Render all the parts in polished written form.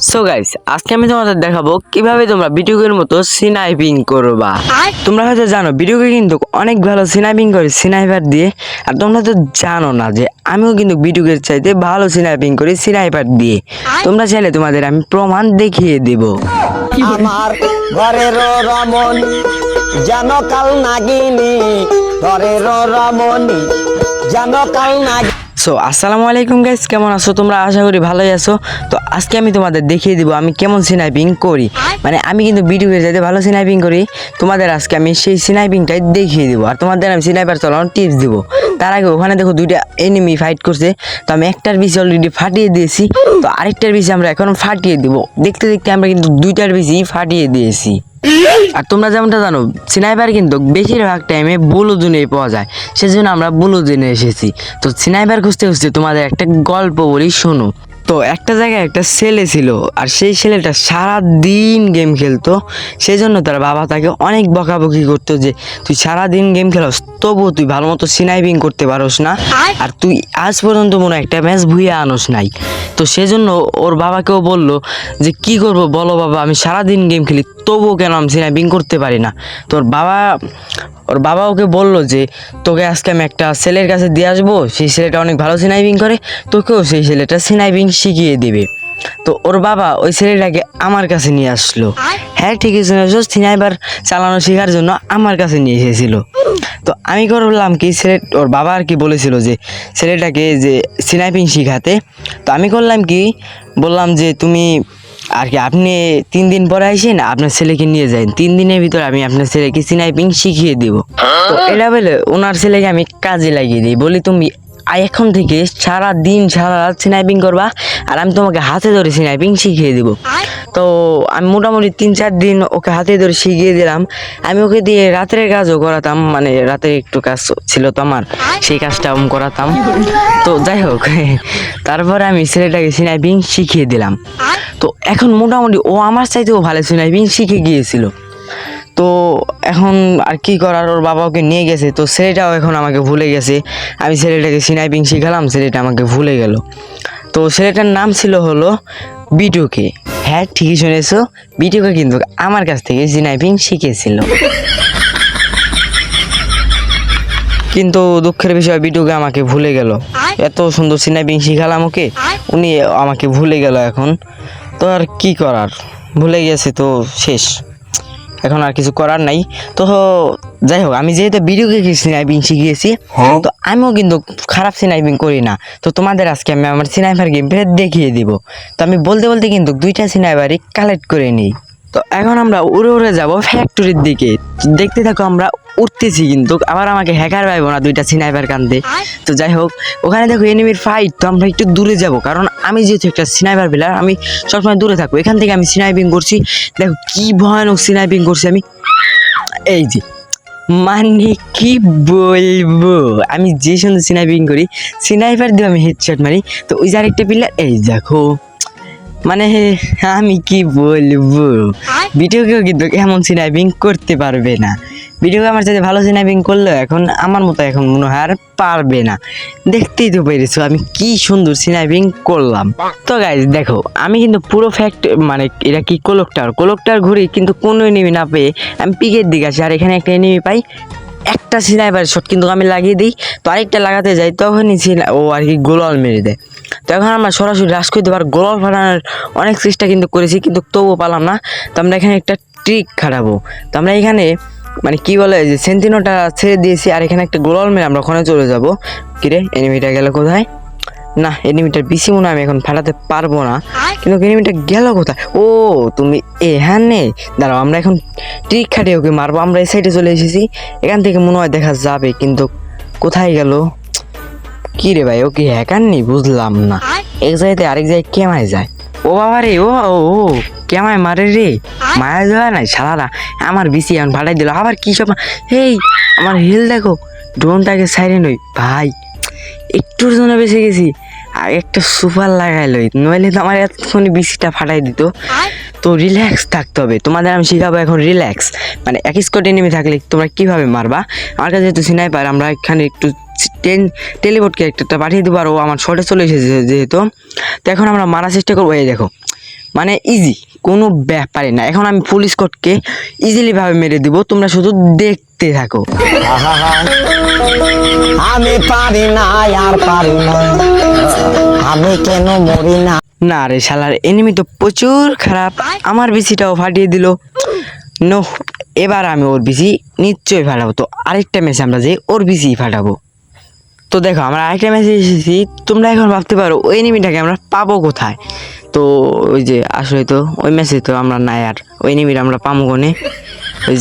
So guys, আজকে আমি তোমাদের দেখাবো কিভাবে তোমরা ভিডিওর মতো স্নাইপিং করবা। তোমরা হয়তো জানো ভিডিওকে কিন্তু অনেক ভালো স্নাইপিং করি স্নাইপার দিয়ে, আর তোমরা তো জানো না যে আমিও কিন্তু ভিডিওর চাইতে ভালো স্নাইপিং করি স্নাইপার দিয়ে। তোমরা চাইলে তোমাদের আমি প্রমাণ দেখিয়ে দেব। আমার ঘরের রমণ যেন কাল নাগিনী, ঘরের রমণী যেন কাল নাগিনী। সো আসসালামু আলাইকুম গাইস, কেমন আছো তোমরা? আশা করি ভালোই আছো। তো আজকে আমি তোমাদের দেখিয়ে দিব আমি কেমন স্নাইপিং করি। মানে আমি কিন্তু ভিডিওতে যাতে ভালো স্নাইপিং করি, তোমাদের আজকে আমি সেই স্নাইপিংটাই দেখিয়ে দিব, আর তোমাদের আমি স্নাইপার চালানোর টিপস দিব। তার আগে ওখানে দেখো দুইটা এনিমি ফাইট করছে, তো আমি একটার বেশি অলরেডি ফাটিয়ে দিয়েছি, তো আরেকটার বেশি আমরা এখন ফাটিয়ে দিব। দেখতে দেখতে আমরা কিন্তু দুইটার বেশি ফাটিয়ে দিয়েছি। আর তোমরা যেমনটা জানো স্নাইপার কিন্তু বেশিরভাগ টাইমে বুলুজুনে পাওয়া যায়, সেজন্য আমরা বুলুজুনে এসেছি। তো স্নাইপার খুঁজতে খুঁজতে তোমাদের একটা গল্প বলি, শোনো। তো একটা জায়গায় একটা ছেলে ছিল, আর সেই ছেলেটা সারা দিন গেম খেলতো। সেই জন্য তার বাবা তাকে অনেক বকাবকি করতো যে তুই সারা দিন গেম খেলোস, তবুও তুই ভালো মতো স্নাইপিং করতে পারোস না, আর তুই আজ পর্যন্ত মনে হয় একটা ম্যাচ ভুইয়া আনোস নাই। তো সেজন্য ওর বাবাকেও বললো যে কি করব বলো বাবা, আমি সারাদিন গেম খেলি তবুও কেন আমি স্নাইপিং করতে পারি না। তো ওর বাবা ওকে বললো যে তোকে আজকে আমি একটা ছেলের কাছে দিয়ে আসবো, সেই ছেলেটা অনেক ভালো স্নাইপিং করে, তোকেও সেই ছেলেটা স্নাইপিং শিখিয়ে দিবে। তো ওর বাবা ওই ছেলেটাকে আমার কাছে নিয়ে আসলো। হ্যাঁ ঠিকই শুনেছো, স্নাইপার চালানো শেখার জন্য আমার কাছে নিয়ে এসেছিল। তো আমি করলাম কি, ওর বাবা আর কি বলেছিল যে ছেলেটাকে যে স্নাইপিং শিখাতে। তো আমি করলাম কি, বললাম যে তুমি আর কি আপনি 3 দিন পরে আইসেন, আপনার ছেলেকে নিয়ে যান, 3 দিনের ভিতরে আমি আপনার ছেলেকে স্নাইপিং শিখিয়ে দিব। তো এটা বলে ওনার ছেলেকে আমি কাজে লাগিয়ে দিই, বলি তুমি এখন থেকে সারা দিন সারা রাত স্নাইপিং করবা, আর আমি তোমাকে হাতে ধরে স্নাইপিং শিখিয়ে দিব। তো আমি মোটামুটি 3-4 দিন ওকে হাতে ধরে শিখিয়ে দিলাম। আমি ওকে দিয়ে রাতের কাজও করাতাম, মানে রাতে একটু কাজ ছিল তো আমার, সেই কাজটা আমি করাতাম। তো যাই হোক, তারপরে আমি ছেলেটাকে স্নাইপিং শিখিয়ে দিলাম। তো এখন মোটামুটি ও আমার চাইতেও ভালো স্নাইপিং শিখে গিয়েছিল। তো এখন আর কি করার, ওর বাবা ওকে নিয়ে গেছে, তো ছেলেটাও এখন আমাকে ভুলে গেছে। আমি ছেলেটাকে স্নাইপিং শিখালাম, ছেলেটা আমাকে ভুলে গেল। তো ছেলেটার নাম ছিল হলো বিটুকে। হ্যাঁ ঠিকই শুনেছো, বিটুকে কিন্তু আমার কাছ থেকে স্নাইপিং শিখেছিল। কিন্তু দুঃখের বিষয় বিটুকে আমাকে ভুলে গেল। এত সুন্দর স্নাইপিং শিখালাম ওকে, উনি আমাকে ভুলে গেল। এখন তো আর কি করার, ভুলে গেছে তো শেষ, এখন আর কিছু করার নাই। তো যাই হোক, আমি যেহেতু ভিডিওকে স্নাইপিং শিখিয়েছি, তো আমিও কিন্তু খারাপ স্নাইপিং করি না। তো তোমাদের আজকে আমি আমার স্নাইপার গেম প্লে দেখিয়ে দিব। তো আমি বলতে বলতে কিন্তু 2টা স্নাইপারই কালেক্ট করে নিই। তো এখন আমরা উড়ে উড়ে যাব ফ্যাক্টরির দিকে। দেখতে থাকো, আমরা উঠতেছি, কিন্তু আবার আমাকে হ্যাকার পাইবো না 2টা স্নাইপার কান্দে। তো যাই হোক, ওখানে দেখো এনিমির ফাইট, তো আমরা একটু দূরে যাব, কারণ আমি যেহেতু একটা স্নাইপার প্লেয়ার, আমি সবসময় দূরে থাকবো। এখান থেকে আমি স্নাইপিং করছি, দেখো কি ভয়ানক স্নাইপিং করছি আমি। এই যে মানে কি বলবো, আমি যে সুন্দর স্নাইপিং করি, স্নাইপার দিয়ে আমি হেডশট মারি। তো ওই যে আরেকটা প্লেয়ার, এই দেখো, মানে আমি কি বলবো, ভিডিওকেও কিন্তু এমন স্নাইপিং করতে পারবে না। ভিডিও আমার সাথে ভালো স্নাইপিং করলেও এখন আমার মতো এখন মনে হয় আর পারবে না। দেখতেই তো পেরেছো আমি কি সুন্দর স্নাইপিং করলাম। তো গাইজ দেখো, আমি কিন্তু পুরো মানে এটা কি কোলকটার ঘুরি, কিন্তু কোনো এনিমি না পেয়ে আমি পিকের দিকে আসি, আর এখানে একটা এনিমি পাই, একটা স্নাইপার শট কিন্তু আমি লাগিয়ে দিই। তো আরেকটা লাগাতে যাই, তখনই ও আর কি গোলাল মেরে দেয়। তো এখন আমরা সরাসরি রাশ করতে পারি, গোলাল ফাটানোর অনেক চেষ্টা কিন্তু করেছি, কিন্তু তবুও পারলাম না। তো আমরা এখানে একটা ট্রিক খাটাবো। তো আমরা এখানে মানে কি বলে যে সেন্টিনোটা ছেড়ে দিয়েছি, আর এখানে একটা গোলাল মেরে আমরা ওখানে চলে যাবো। কিরে এনিমিটা গেল কোথায়? না, এনিমিটার পিসি মনে আমি এখন ফাটাতে পারবো না, কিন্তু এনিমিটা গেল কোথায়? ও তুমি এখানে দাঁড়াও, আমরা এখন ট্রিক খাটিয়ে ওকে মারবো। আমরা এই সাইডে চলে এসেছি, এখান থেকে মনে হয় দেখা যাবে, কিন্তু কোথায় গেল? কি রে ভাই, ও কি হ্যাকার নি? বুঝলাম না, এক জায়গাতে আরেক জায়গায় কেমায় যায়। ও বাবা রে, ও ও কেমায় মারে রে, মায়া যাওয়া নাই শালারা। আমার বিসি এখন ফাটাই দিল আবার কি সব। এই আমার হিল দেখো, ড্রোনটাকে সাইরেন হই ভাই, একটুর জন্য বেঁচে গেছি। আর একটা সুপার লাগাইলই, নইলে তো আমার এতক্ষণে বিসিটা ফাটাই দিত। তো রিল্যাক্স থাকতে হবে, তোমাদের আমি শিখাবো এখন রিল্যাক্স। মানে এক স্কোয়াড এনিমি থাকলে তোমরা কিভাবে মারবা। আমার কাছে যেহেতু স্নাইপার, আমরা এখানে একটু টেলিপোর্ট ক্যারেক্টারটা পাঠিয়ে দেবো, আর ও আমার শর্টে চলে এসেছে যেহেতু। তো এখন আমরা মারার চেষ্টা করবো। এই দেখো মানে ইজি, কোনো ব্যাপারে না। এখন আমি ফুল স্কটকে ইজিলি ভাবে মেরে দিব, তোমরা শুধু দেখতে থাকো। আহা, আমি পারি না আর পারি না, আমি কেন মরি না। না রে শালার এনিমি তো প্রচুর খারাপ, আমার বিসিটাও ফাটিয়ে দিল। নো, এবার আমি ওর বিসি নিশ্চয়ই ফাটাবো। তো আরেকটা ম্যাচে আমরা যে ওর বিসি ফাটাবো। তো দেখো আমরা আরেকটা ম্যাচে এসেছি। তোমরা এখন ভাবতে পারো ওই এনিমিটাকে আমরা পাবো কোথায়। তো ওই যে আসলে তো ওই ম্যাচে তো আমরা নাই, আর ওই এনিমিটা আমরা পাবো কোনে। ওই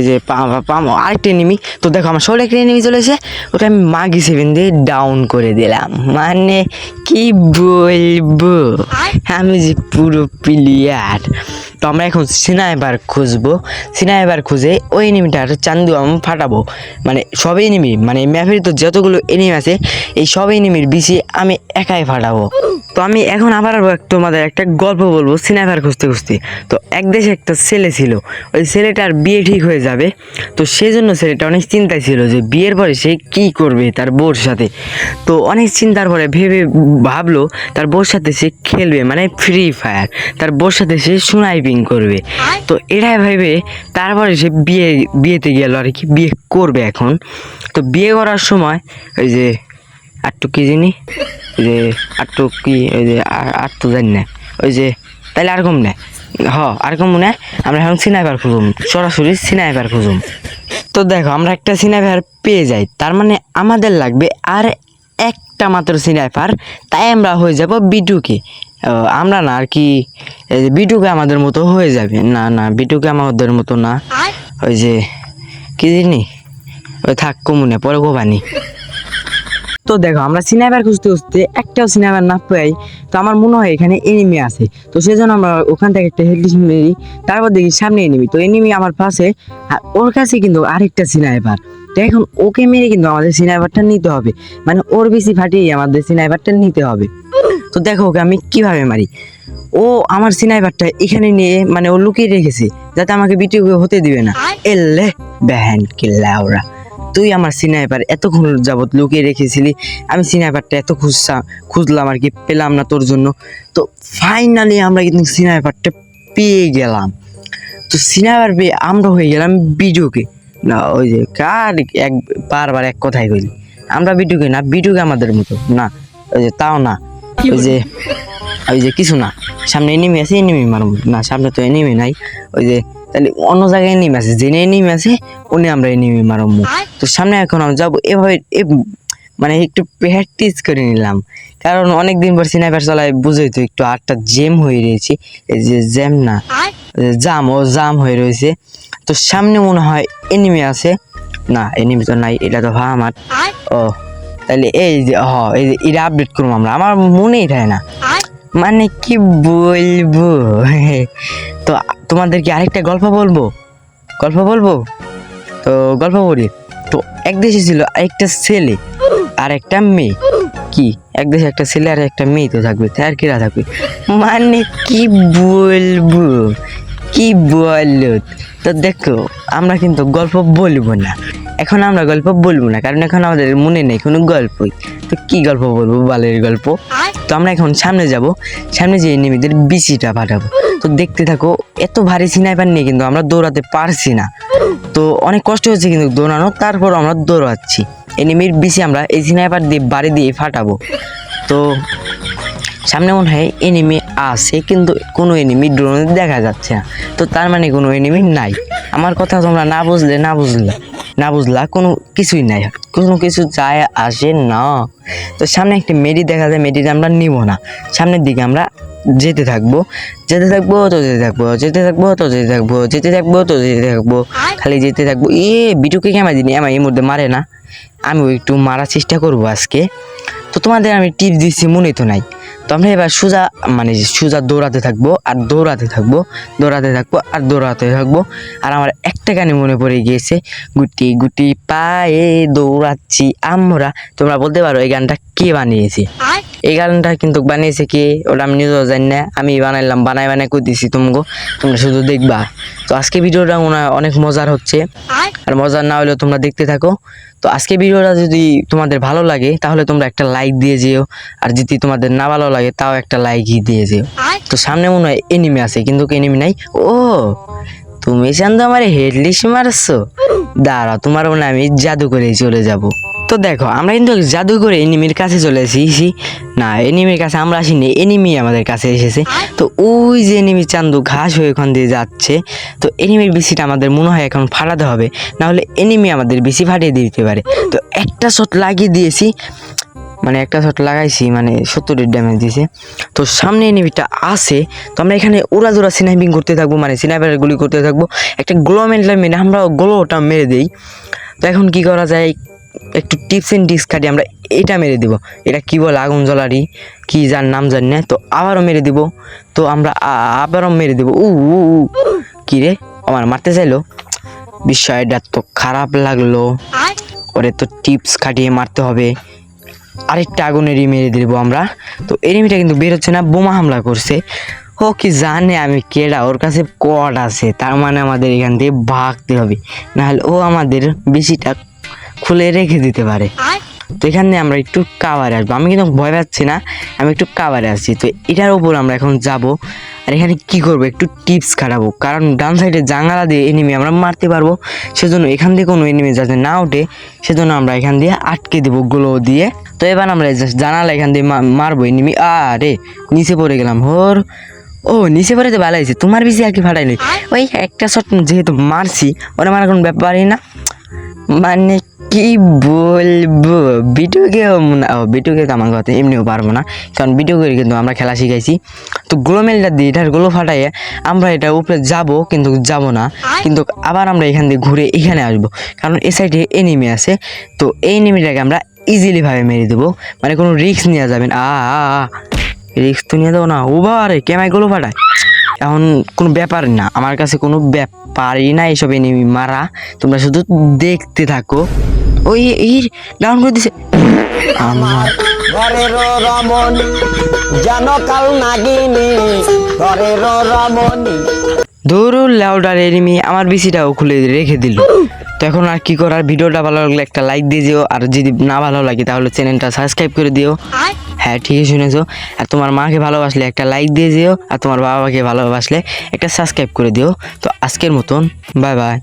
যে পাবো আরেকটা এনিমি। তো দেখো আমার শোলে একটা এনিমি চলেছে, ওটা আমি মাগি 7 দিয়ে ডাউন করে দিলাম। মানে কি বলবো, আমি যে পুরো প্লেয়ার। তো আমরা এখন স্নাইপার খুঁজবো, স্নাইপার খুঁজে ওই এনিমিটার চান্দু আমি ফাটাবো। মানে সব এনিমি, মানে ম্যাপের তো যতগুলো এনিমি আছে এই সব এনিমির বিসি আমি একাই ফাটাবো। তো আমি এখন আবার তোমাদের একটা গল্প বলবো স্নাইপার খুঁজতে খুঁজতে। তো এক দেশে একটা ছেলে ছিল, ওই ছেলেটার বিয়ে ঠিক হয়ে যাবে। তো সেজন্য ছেলেটা অনেক চিন্তায় ছিল যে বিয়ের পরে সে কী করবে তার বউর সাথে। তো অনেক চিন্তার পরে ভাবলো তার বউর সাথে সে খেলবে, মানে ফ্রি ফায়ার, তার বউর সাথে সে স্নাইপিং করবে। তো এটাই ভেবে তারপরে সে বিয়েতে গেল আর কি, বিয়ে করবে এখন। তো বিয়ে করার সময় ওই যে আটটু কি জানি, ওই যে আটটু কি, ওই যে আটটু জানি না, ওই যে তাইলে আর কম নেয় আর কম মনে হয় আমরা এখন স্নাইপার খুঁজুম, সরাসরি স্নাইপার খুঁজুম। তো দেখো আমরা একটা স্নাইপার পেয়ে যাই, তার মানে আমাদের লাগবে আর একটা মাত্র স্নাইপার, তাই আমরা হয়ে যাব বিটুকে। আমরা না আর কি, বিটুকে আমাদের মতো হয়ে যাবে। না না, বিটুকে আমাদের মতো না, ওই যে কি জানি, ওই থাক কমুনে পরে গোবানি। তো দেখো আমরা স্নাইপার খুঁজতে খুঁজতে একটাও স্নাইপার না পাই। তো আমার মনে হয় এখানে এনিমি আছে, তো সেজন্য আমরা ওখান থেকে একটা হেডশট মেরি, তারপর দেখি সামনে এনিমি। তো এনিমি আমার পাশে, আর ওর কাছে কিন্তু আরেকটা স্নাইপার। তো এখন ওকে মেরে কিন্তু আমাদের স্নাইপারটা নিতে হবে, মানে ওর বেশি ফাটিয়ে আমাদের স্নাইপারটা নিতে হবে। তো দেখো ওকে আমি কিভাবে মারি। ও আমার স্নাইপারটা এখানে নিয়ে, মানে ও লুকিয়ে রেখেছে যাতে আমাকে বিটিও হতে দিবে না। এলে ব্যান কিল্লা ওরা, তুই আমার স্নাইপার এতক্ষণ যাবত লুকিয়ে রেখেছিলি, আমি স্নাইপারটা এত খুঁজলাম আর কি, পেলাম না তোর জন্য। তো ফাইনালি আমরা কিন্তু স্নাইপারটা পেয়ে গেলাম। তো স্নাইপার পেয়ে আমরা হয়ে গেলাম ভিডিওকে। না ওই যে কার বারবার এক কথাই কইলি, আমরা ভিডিওকে না, ভিডিওকে আমাদের মতো না, ওই যে তাও না, ওই যে কিছু না, সামনে এনিমি আছে এনিমি মারব না, সামনে তো এনিমি নাই। ওই যে তাহলে অন্য জায়গায় এনিমি আছে, জেনে এনিমি আছে উনি আমরা এনিমি মারব। তো সামনে এখন আমরা যাবো এভাবে, মানে একটু প্র্যাকটিস করে নিলাম, কারণ অনেকদিন পর স্নাইপার চালায়, বুঝেই তো একটু আটটা জ্যাম হয়ে রয়েছে। এই যে জ্যাম না, জাম হয়ে রয়েছে। তো সামনে মনে হয় এনিমি আছে, না এনিমি তো নাই, এটা তো আমার। ও তাহলে এই যে এই যে এটা আপডেট করবো আমরা, আমার মনেই থাকে না, মানে কি বলবো। তো তোমাদেরকে আরেকটা গল্প বলবো তো গল্প বলি। তো এক দেশে ছিল একটা ছেলে আর একটা মেয়ে। কি এক দেশে একটা ছেলে আর একটা মেয়ে তো থাকবে, তাই আর কিরা থাকবে, মানে কি বলবো, কি বলো। তো দেখো আমরা কিন্তু গল্প বলবো না, এখন আমরা গল্প বলবো না, কারণ এখন আমাদের মনে নেই কোনো গল্পই। তো কি গল্প বলবো, বালের গল্প। তো আমরা এখন সামনে যাব, সামনে যে এনিমিদের বিচিটা ফাটাবো। তো দেখতে থাকো, এত ভারী স্নাইপার নিয়ে কিন্তু আমরা দৌড়াতে পারছি না। তো অনেক কষ্ট হচ্ছে কিন্তু দৌড়ানো, তারপর আমরা দৌড়াচ্ছি। এনিমির বিচি আমরা এই স্নাইপার দিয়ে বাড়ি দিয়ে ফাটাবো। তো সামনে মনে হয় এনিমি আছে, কিন্তু কোনো এনিমি ড্রোনে দেখা যাচ্ছে না। তো তার মানে কোনো এনিমি নাই। আমার কথা তোমরা না বুঝলা কোনো কিছুই নাই, কোনো কিছু যায় আসে না। তো সামনে একটা মেডি দেখা যায়, মেডিটা আমরা নিব না, সামনের দিকে আমরা যেতে থাকবো, খালি যেতে থাকবো। বিটুকে ক্যামেরা দিনি, আমার এই মধ্যে মারে না, আমিও একটু মারার চেষ্টা করবো আজকে। তো তোমাদের আমি টিপস দিচ্ছি, মনে তো নাই। তো আমরা এবার সোজা দৌড়াতে থাকবো আর দৌড়াতে থাকবো আর আমার একটা গানে মনে পড়ে গিয়েছে, গুটি গুটি পায়ে দৌড়াচ্ছি আমরা। তোমরা বলতে পারো এই গানটা কে বানিয়েছে? এই গানটা কিন্তু বানিয়েছে কে, ওটা আমি নিজেও জানি না, আমি বানাইলাম, বানাই করে দিছি তোমরা শুধু দেখবা। তো আজকে ভিডিওটা অনেক মজার হচ্ছে, আর মজার না হলেও তোমরা দেখতে থাকো। তো আজকে ভিডিওটা যদি তোমাদের ভালো লাগে তাহলে তোমরা একটা লাইক দিয়ে যেও, আর যদি তোমাদের না ভালো লাগে তাও একটা লাইকই দিয়ে যেও। তো সামনে মনে হয় এনিমি আছে, কিন্তু এনিমি নাই। ও তুমি চান্দু আমার হেডলিশ মারছো, দাঁড়া তোমার মনে হয় আমি জাদু করে চলে যাব। তো দেখো আমরা কিন্তু জাদু করে এনিমির কাছে চলে এসেছি। না, এনিমির কাছে আমরা আসিনি, এনিমি আমাদের কাছে এসেছে। তো ওই যে এনিমি চান্দু ঘাস হয়ে ওখান দিয়ে যাচ্ছে। তো এনিমির বিসিটা আমাদের মনে হয় এখন ফাটাতে হবে, না হলে এনিমি আমাদের বিসি ফাটিয়ে দিতে পারে। তো একটা শট লাগিয়ে দিয়েছি, মানে একটা শট লাগাইছি, মানে 70 ড্যামেজ দিয়েছে। তো সামনে এনিমিটা আছে, তো আমরা এখানে ওরা স্নাইপিং করতে থাকবো, মানে স্নাইপারের গুলি করতে থাকবো। একটা গ্লোমেন্টটা মেরে আমরা গ্লোটা মেরে দিই। তো এখন কি করা যায়, একটু টিপস এন্ড ট্রিক্স কাটি আমরা এটা মেরে দিব। এটা কি বলে, আগুন জ্বলারি কি যার নাম জানি না। তো আবারও মেরে দিব, তো আমরা আবারও মেরে দিব। কি রে, আমার মারতে চাইলো, বিষয়টা তো খারাপ লাগলো। ওরে তো টিপস খাটিয়ে মারতে হবে। আরেকটা আগুনেরই মেরে দিব আমরা। তো এনিমিটা কিন্তু বের হচ্ছে না, বোমা হামলা করছে। ও কি জানে আমি কেডা, ওর কাছে কড আছে, তার মানে আমাদের এখান থেকে ভাগতে হবে, নাহলে ও আমাদের বেশিটা খুলে রেখে দিতে পারে। তো এখানে আমরা একটু কাভারে আসবো, আমি কিন্তু ভয় পাচ্ছি না, আমি একটু কাভারে আসছি। তো এটার উপর আমরা এখন যাব, আর এখানে কি করবো, একটু টিপস খাটাবো, কারণ ডান সাইডে জাঙ্গালা দিয়ে এনিমি আমরা মারতে পারবো। সেজন্য এখান দিয়ে কোনো এনিমি যাতে না ওঠে, সেজন্য আমরা এখান দিয়ে আটকে দেবো গ্লো দিয়ে। তো এবার আমরা জানালা এখান দিয়ে মারবো এনিমি। আরে নিচে পড়ে গেলাম, ও নিচে পড়ে তো ভালো হয়েছে, তোমার বেশি আর কি ফাটাইনি। ওই একটা শট যেহেতু মারছি, ওরা মারার কোনো ব্যাপারই না। মানে কি বলবো, বিটুকে তো আমার কথা এমনিও পারবো না, কারণ বিটু করে কিন্তু আমরা খেলা শিখাইছি। তো গ্লোমেলটা দিয়ে এটার গ্লো ফাটাইয়ে আমরা এটা উপরে যাব, কিন্তু যাব না, কিন্তু আবার আমরা এখান দিয়ে ঘুরে এখানে আসবো, কারণ এ সাইডে এনিমি আছে। তো এই এনিমিটাকে আমরা ইজিলি ভাবে মেরে দেবো, মানে কোনো রিস্ক নেওয়া যাবে না। রিস্ক তো নিয়ে দেবো না। ও বাবা রে, কেমাই গ্লো ফাটায়, এখন কোনো ব্যাপার না, আমার কাছে কোনো ব্যাপারই না এসব এনিমি মারা। তোমরা শুধু দেখতে থাকো। ওই ডাউন করে দিছে আমার ঘরের রমণী যেন কাল নাগিনী, ঘরের রমণী। দৌড়ুর লাউডার এনিমি আমার বিসিটাও খুলে রেখে দিল। তো এখন আর কি করার, ভিডিওটা ভালো লাগলে একটা লাইক দিয়ে দিও, আর যদি না ভালো লাগে তাহলে চ্যানেলটা সাবস্ক্রাইব করে দিও। হ্যাঁ ঠিকই শুনেছো। আর তোমার মাকে ভালোবাসলে একটা লাইক দিয়ে দিও, আর তোমার বাবাকে ভালোবাসলে একটা সাবস্ক্রাইব করে দিও। তো আজকের মতন বাই বাই।